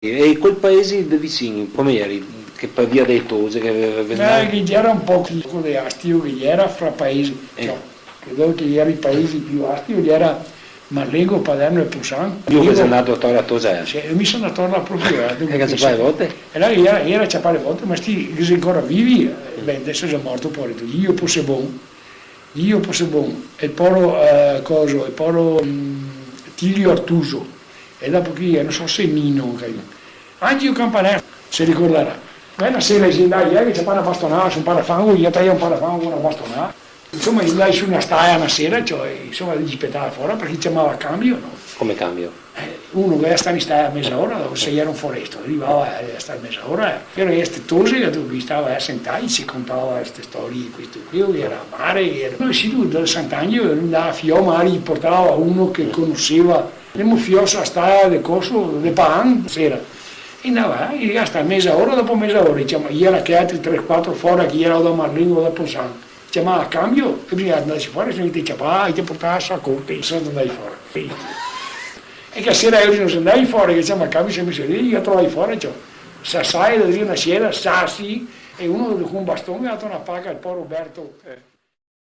E quel paese da vicino, come eri? Che per via dei Tose, Che era un po' di astio che era fra paesi, cioè, credo che era i paesi più astio, era Marlengo, Paderno e Pusan. Io che sono andato a Tose. Mi sono andato là proprio. E che ci fai a volte? E là era a fare volte, ma sti che sei ancora vivi, beh, adesso è morto poi, io posso bon, e poro Tilio Artuso, e dopo che non so se Nino, anche io campanello, si ricorderà. Ma una sera che c'è una bastonata, un parafango, io taglio un parafango con una bastonata. Insomma, andai su una staia una sera, cioè, insomma, gli spettava fuori perché chiamava cambio, no? Come cambio? Uno che stava in staia a mezz'ora, dopo se era un foresto, arrivava a stare mezz'ora, era queste tose che stava a sentare, si contava queste storie, questo qui, era a mare, era... Noi si dal Sant'Angelo andava a Fiò, gli portava uno che conosceva, andiamo a Fiò sulla staia del corso, del Pan, sera. E andava, e sta mezz'ora, dopo mezz'ora, diciamo, era che altri 3-4 fuori, che era da Marlengo, da Ponzano. Chiamava a cambio e bisogna andare fuori, se non ti ciapava, ti portava a corte e sono andati fuori. E che sera io non sono andati fuori, che chiama a cambio, se mi sono lì, io trovai fuori, cioè, sassai, da dire una sera, sassi, e uno con un bastone ha dato una pacca al po' Roberto.